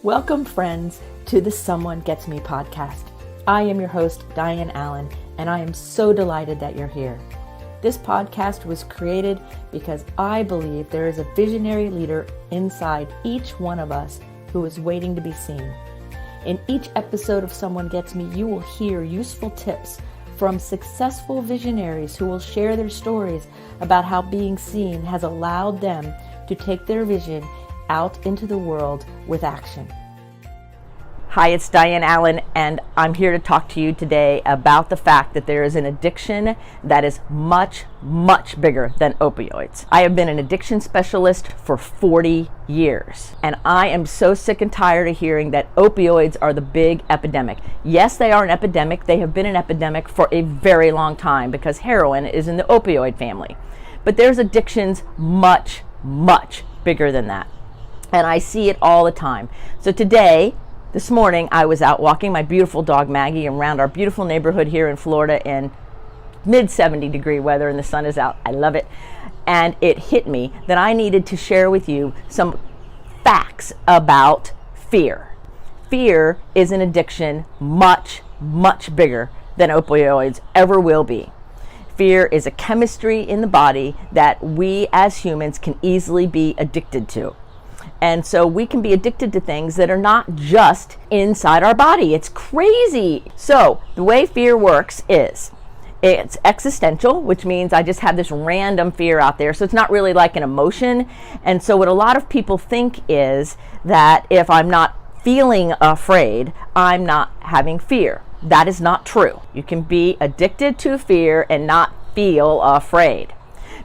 Welcome, friends, to the Someone Gets Me podcast. I am your host, Dianne A, and I am so delighted that you're here. This podcast was created because I believe there is a visionary leader inside each one of us who is waiting to be seen. In each episode of Someone Gets Me, you will hear useful tips from successful visionaries who will share their stories about how being seen has allowed them to take their vision out into the world with action. Hi, it's Dianne A, and I'm here to talk to you today about the fact that there is an addiction that is much, much bigger than opioids. I have been an addiction specialist for 40 years, and I am so sick and tired of hearing that opioids are the big epidemic. Yes, they are an epidemic. They have been an epidemic for a very long time because heroin is in the opioid family. But there's addictions much, much bigger than that. And I see it all the time. So this morning, I was out walking my beautiful dog Maggie around our beautiful neighborhood here in Florida in mid 70-degree weather, and the sun is out. I love it. And it hit me that I needed to share with you some facts about fear. Fear is an addiction much, much bigger than opioids ever will be. Fear is a chemistry in the body that we as humans can easily be addicted to. And so we can be addicted to things that are not just inside our body. It's crazy. So the way fear works is it's existential, which means I just have this random fear out there. So it's not really like an emotion. And so what a lot of people think is that if I'm not feeling afraid, I'm not having fear. That is not true. You can be addicted to fear and not feel afraid,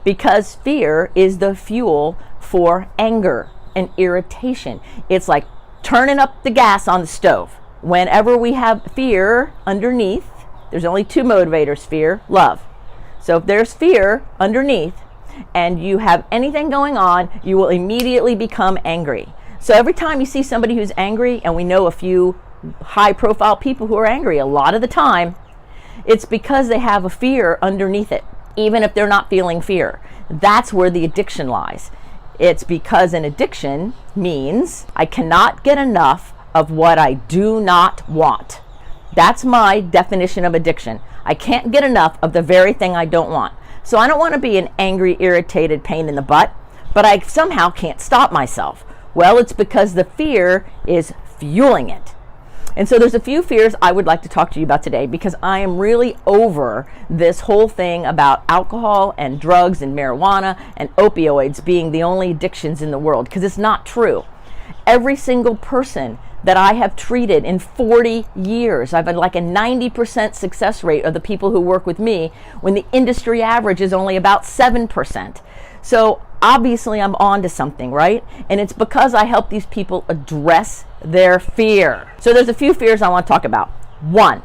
because fear is the fuel for anger and irritation. It's like turning up the gas on the stove. Whenever we have fear underneath, there's only two motivators: fear, love. So if there's fear underneath and you have anything going on, you will immediately become angry. So every time you see somebody who's angry, and we know a few high profile people who are angry a lot of the time, it's because they have a fear underneath it, even if they're not feeling fear. That's where the addiction lies. It's because an addiction means I cannot get enough of what I do not want. That's my definition of addiction. I can't get enough of the very thing I don't want. So I don't want to be an angry, irritated pain in the butt, but I somehow can't stop myself. Well, it's because the fear is fueling it. And so there's a few fears I would like to talk to you about today, because I am really over this whole thing about alcohol and drugs and marijuana and opioids being the only addictions in the world, because it's not true. Every single person that I have treated in 40 years, I've had like a 90% success rate of the people who work with me, when the industry average is only about 7%. So obviously I'm on to something, right? And it's because I help these people address their fear. So there's a few fears I want to talk about. One,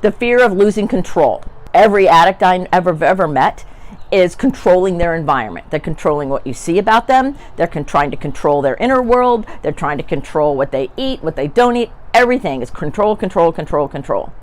the fear of losing control. Every addict I ever met is controlling their environment. They're controlling what you see about them. They're trying to control their inner world. They're trying to control what they eat, what they don't eat. Everything is control, control, control, control.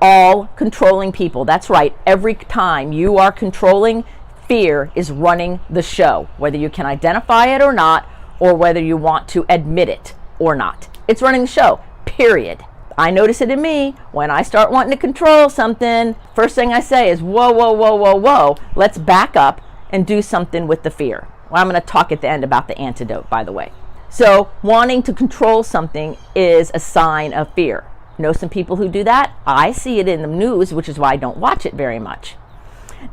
All controlling people. That's right. Every time you are controlling, fear is running the show, whether you can identify it or not, or whether you want to admit it or not. It's running the show, period. I notice it in me. When I start wanting to control something, first thing I say is, whoa, whoa, whoa, whoa, whoa. Let's back up and do something with the fear. Well, I'm going to talk at the end about the antidote, by the way. So wanting to control something is a sign of fear. Know some people who do that? I see it in the news, which is why I don't watch it very much.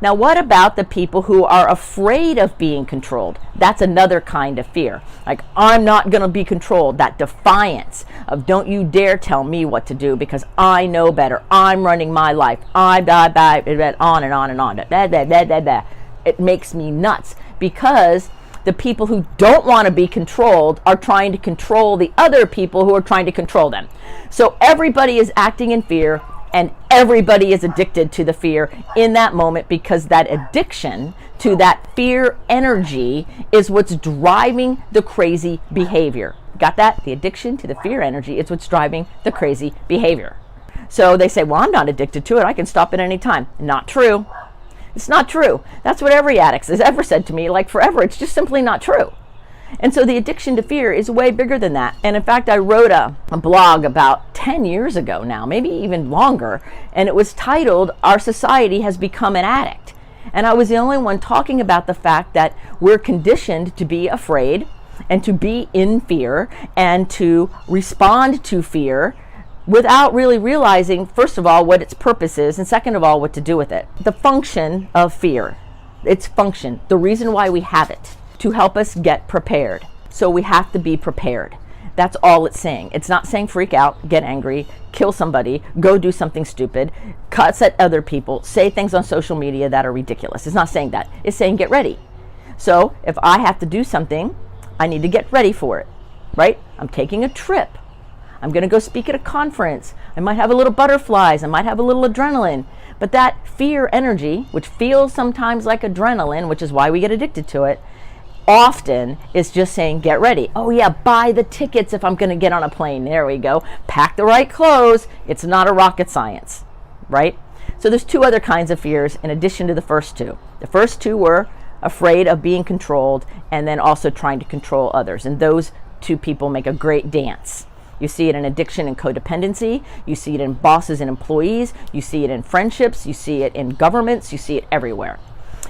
Now, what about the people who are afraid of being controlled? That's another kind of fear. Like, I'm not going to be controlled. That defiance of don't you dare tell me what to do because I know better. I'm running my life. On and on and on. It makes me nuts, because the people who don't want to be controlled are trying to control the other people who are trying to control them. So everybody is acting in fear, and everybody is addicted to the fear in that moment, because that addiction to that fear energy is what's driving the crazy behavior. Got that? The addiction to the fear energy is what's driving the crazy behavior. So they say, well, I'm not addicted to it. I can stop it any time. Not true. It's not true. That's what every addict has ever said to me, like forever. It's just simply not true. And so the addiction to fear is way bigger than that. And in fact, I wrote a blog about 10 years ago now, maybe even longer, and it was titled, Our Society Has Become an Addict. And I was the only one talking about the fact that we're conditioned to be afraid and to be in fear and to respond to fear without really realizing, first of all, what its purpose is, and second of all, what to do with it. The function of fear, its function, the reason why we have it, to help us get prepared. So we have to be prepared. That's all it's saying. It's not saying freak out, get angry, kill somebody, go do something stupid, cuss at other people, say things on social media that are ridiculous. It's not saying that. It's saying get ready. So if I have to do something, I need to get ready for it, right? I'm taking a trip. I'm going to go speak at a conference. I might have a little butterflies. I might have a little adrenaline. But that fear energy, which feels sometimes like adrenaline, which is why we get addicted to it, often is just saying, get ready. Oh yeah, buy the tickets if I'm going to get on a plane. There we go. Pack the right clothes. It's not a rocket science, right? So there's two other kinds of fears in addition to the first two. The first two were afraid of being controlled and then also trying to control others. And those two people make a great dance. You see it in addiction and codependency. You see it in bosses and employees. You see it in friendships. You see it in governments. You see it everywhere.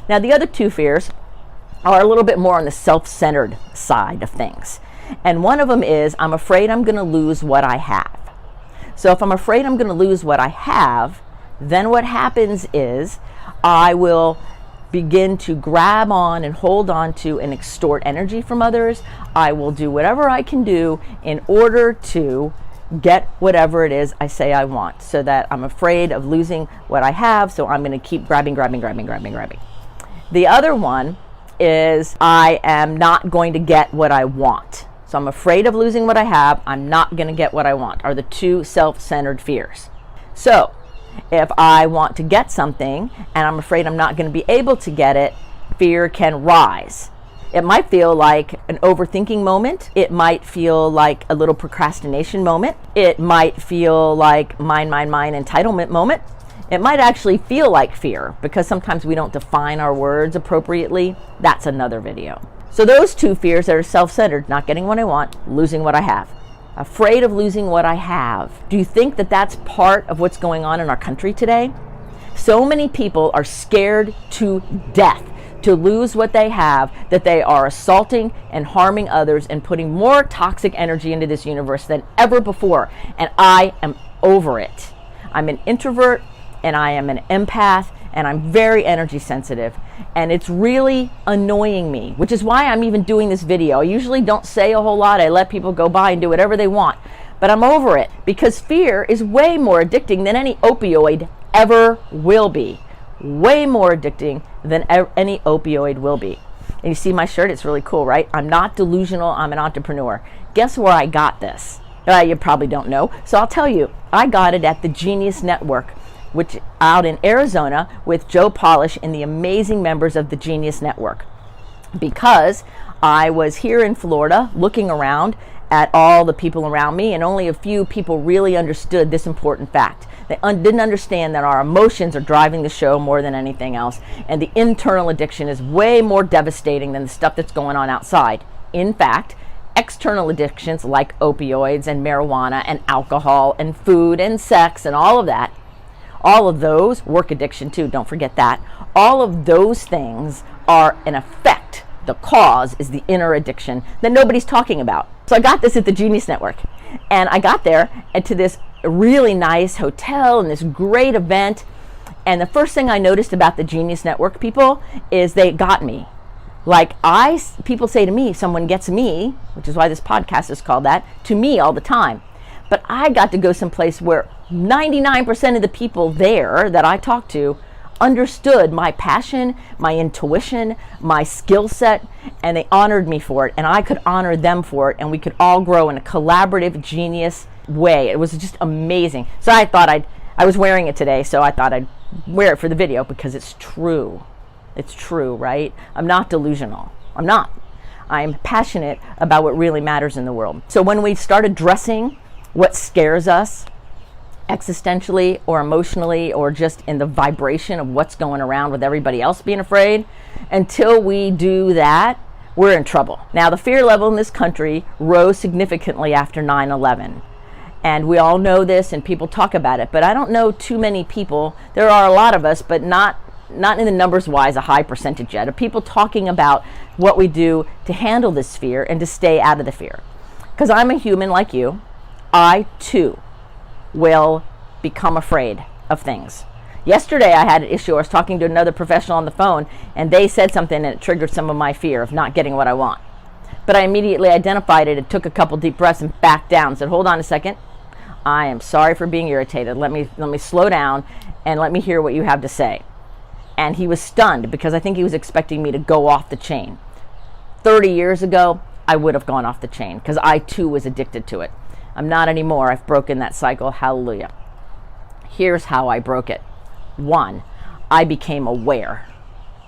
Now, the other two fears are a little bit more on the self-centered side of things. And one of them is, I'm afraid I'm going to lose what I have. So if I'm afraid I'm going to lose what I have, then what happens is I will begin to grab on and hold on to and extort energy from others. I will do whatever I can do in order to get whatever it is I say I want, so that I'm afraid of losing what I have, so I'm going to keep grabbing. The other one is I am not going to get what I want. So I'm afraid of losing what I have. I'm not going to get what I want, are the two self-centered fears. So if I want to get something and I'm afraid I'm not going to be able to get it, fear can rise. It might feel like an overthinking moment. It might feel like a little procrastination moment. It might feel like mine, entitlement moment. It might actually feel like fear because sometimes we don't define our words appropriately. That's another video. So those two fears that are self-centered, not getting what I want, losing what I have. Afraid of losing what I have. Do you think that that's part of what's going on in our country today? So many people are scared to death to lose what they have, that they are assaulting and harming others and putting more toxic energy into this universe than ever before. And I am over it. I'm an introvert and I am an empath and I'm very energy sensitive. And it's really annoying me, which is why I'm even doing this video. I usually don't say a whole lot. I let people go by and do whatever they want. But I'm over it because fear is way more addicting than any opioid ever will be. Way more addicting than any opioid will be. And you see my shirt? It's really cool, right? I'm not delusional. I'm an entrepreneur. Guess where I got this? You probably don't know. So I'll tell you. I got it at the Genius Network, which out in Arizona with Joe Polish and the amazing members of the Genius Network. Because I was here in Florida looking around at all the people around me, and only a few people really understood this important fact. They didn't understand that our emotions are driving the show more than anything else, and the internal addiction is way more devastating than the stuff that's going on outside. In fact, external addictions like opioids and marijuana and alcohol and food and sex and all of that, all of those, work addiction too, don't forget that. All of those things are an effect. The cause is the inner addiction that nobody's talking about. So I got this at the Genius Network. And I got there and to this really nice hotel and this great event. And the first thing I noticed about the Genius Network people is they got me. People say to me, someone gets me, which is why this podcast is called that, to me all the time. But I got to go someplace where 99% of the people there that I talked to understood my passion, my intuition, my skill set, and they honored me for it, and I could honor them for it, and we could all grow in a collaborative, genius way. It was just amazing. So I thought I was wearing it today, so I thought I'd wear it for the video because it's true. It's true, right? I'm not delusional. I'm not. I'm passionate about what really matters in the world. So when we start addressing what scares us existentially or emotionally or just in the vibration of what's going around with everybody else being afraid, until we do that, we're in trouble. Now, the fear level in this country rose significantly after 9/11. And we all know this and people talk about it, but I don't know too many people. There are a lot of us, but not in the numbers wise, a high percentage yet, of people talking about what we do to handle this fear and to stay out of the fear. Because I'm a human like you. I too will become afraid of things. Yesterday I had an issue. I was talking to another professional on the phone and they said something and it triggered some of my fear of not getting what I want. But I immediately identified it and took a couple deep breaths and backed down and said, hold on a second. I am sorry for being irritated. Let me slow down and let me hear what you have to say. And he was stunned because I think he was expecting me to go off the chain. 30 years ago, I would have gone off the chain because I too was addicted to it. I'm not anymore. I've broken that cycle. Hallelujah. Here's how I broke it. 1, I became aware.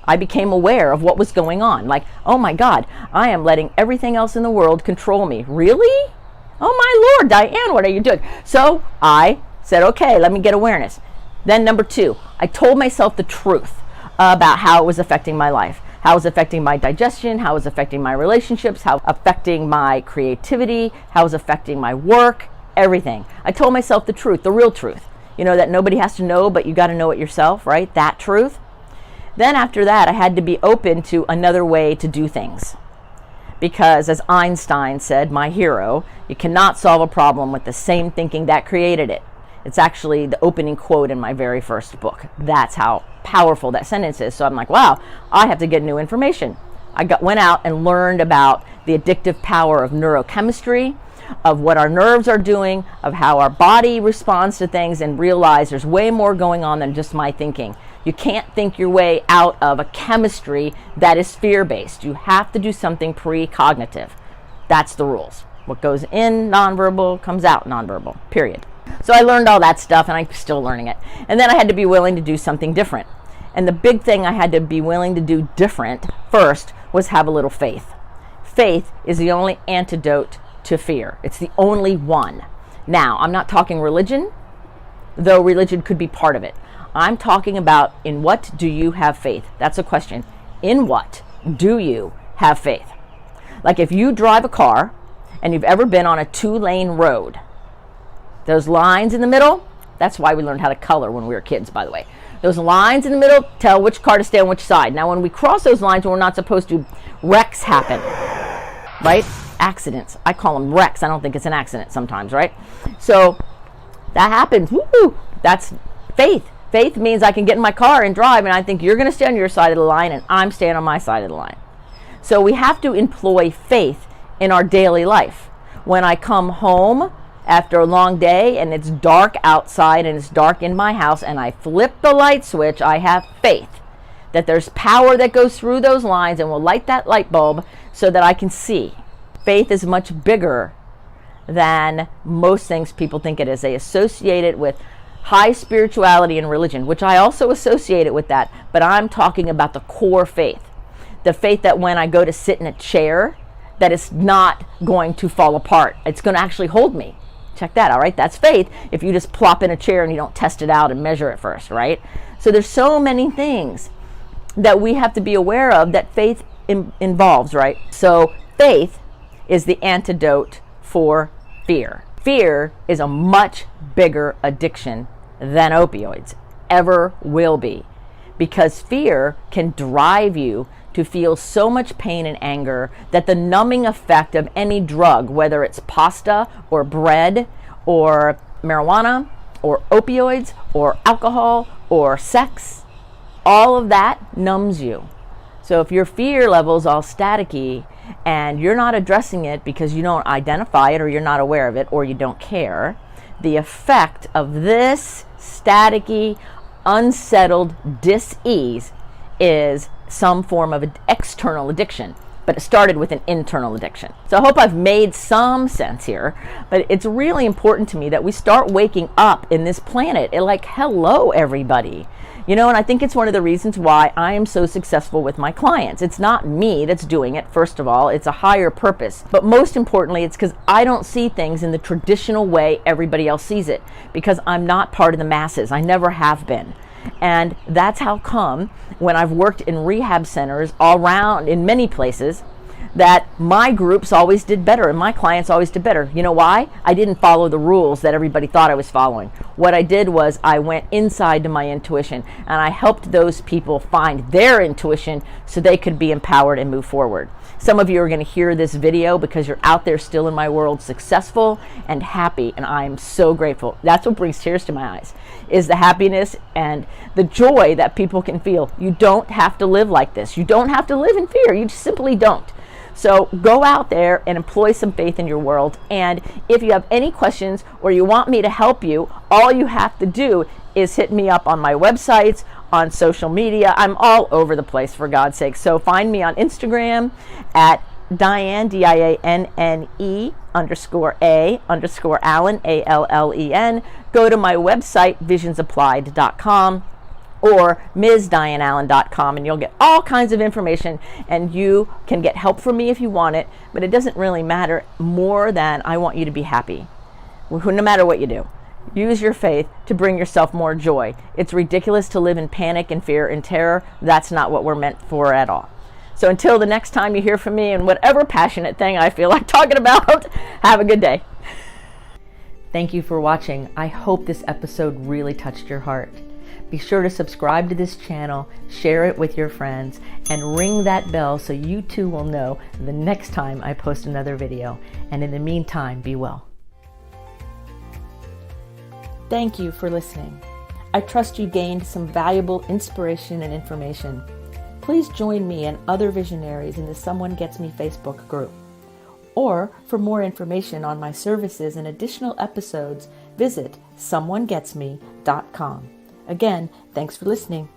I became aware of what was going on. Like, oh my God, I am letting everything else in the world control me. Really? Oh my Lord, Diane, what are you doing? So I said, okay, let me get awareness. Then number 2, I told myself the truth about how it was affecting my life, how it was affecting my digestion, how it was affecting my relationships, how it was affecting my creativity, how it was affecting my work, everything. I told myself the truth, the real truth. You know, that nobody has to know, but you got to know it yourself, right? That truth. Then after that, I had to be open to another way to do things. Because as Einstein said, my hero, you cannot solve a problem with the same thinking that created it. It's actually the opening quote in my very first book. That's how powerful that sentence is. So I'm like, wow, I have to get new information. Went out and learned about the addictive power of neurochemistry, of what our nerves are doing, of how our body responds to things, and realized there's way more going on than just my thinking. You can't think your way out of a chemistry that is fear-based. You have to do something precognitive. That's the rules. What goes in nonverbal comes out nonverbal, period. So I learned all that stuff and I'm still learning it. And then I had to be willing to do something different. And the big thing I had to be willing to do different first was have a little faith. Faith is the only antidote to fear. It's the only one. Now, I'm not talking religion, though religion could be part of it. I'm talking about, in what do you have faith? That's a question. In what do you have faith? Like if you drive a car and you've ever been on a 2-lane road, those lines in the middle, that's why we learned how to color when we were kids, by the way. Those lines in the middle tell which car to stay on which side. Now, when we cross those lines, we're not supposed to, wrecks happen, right? Accidents. I call them wrecks. I don't think it's an accident sometimes, right? So that happens. Woo! That's faith. Faith means I can get in my car and drive, and I think you're going to stay on your side of the line, and I'm staying on my side of the line. So we have to employ faith in our daily life. When I come home after a long day and it's dark outside and it's dark in my house and I flip the light switch, I have faith that there's power that goes through those lines and will light that light bulb so that I can see. Faith is much bigger than most things people think it is. They associate it with high spirituality and religion, which I also associate it with that, but I'm talking about the core faith. The faith that when I go to sit in a chair, that it's not going to fall apart. It's going to actually hold me. Check that out, right? That's faith if you just plop in a chair and you don't test it out and measure it first, right? So there's so many things that we have to be aware of that faith involves, right? So faith is the antidote for fear. Fear is a much bigger addiction than opioids ever will be, because fear can drive you to feel so much pain and anger that the numbing effect of any drug, whether it's pasta or bread or marijuana or opioids or alcohol or sex, all of that numbs you. So if your fear level's all staticky and you're not addressing it because you don't identify it or you're not aware of it or you don't care, the effect of this staticky, unsettled dis-ease is some form of external addiction, but it started with an internal addiction. So I hope I've made some sense here, but it's really important to me that we start waking up in this planet. Like, hello, everybody. You know, and I think it's one of the reasons why I am so successful with my clients. It's not me that's doing it, first of all. It's a higher purpose. But most importantly, it's because I don't see things in the traditional way everybody else sees it, because I'm not part of the masses. I never have been. And that's how come when I've worked in rehab centers all around in many places, that my groups always did better and my clients always did better. You know why? I didn't follow the rules that everybody thought I was following. What I did was I went inside to my intuition and I helped those people find their intuition so they could be empowered and move forward. Some of you are going to hear this video because you're out there still in my world, successful and happy, and I'm so grateful. That's what brings tears to my eyes, is the happiness and the joy that people can feel. You don't have to live like this. You don't have to live in fear. You just simply don't. So go out there and employ some faith in your world. And if you have any questions or you want me to help you, all you have to do is hit me up on my websites, on social media. I'm all over the place, for God's sake. So find me on Instagram at Dianne, Dianne _ Allen, Allen. Go to my website, visionsapplied.com. or MsDianneAllen.com, and you'll get all kinds of information, and you can get help from me if you want it, but it doesn't really matter more than I want you to be happy, no matter what you do. Use your faith to bring yourself more joy. It's ridiculous to live in panic and fear and terror. That's not what we're meant for at all. So until the next time you hear from me and whatever passionate thing I feel like talking about, have a good day. Thank you for watching. I hope this episode really touched your heart. Be sure to subscribe to this channel, share it with your friends, and ring that bell so you too will know the next time I post another video. And in the meantime, be well. Thank you for listening. I trust you gained some valuable inspiration and information. Please join me and other visionaries in the Someone Gets Me Facebook group. Or for more information on my services and additional episodes, visit someonegetsme.com. Again, thanks for listening.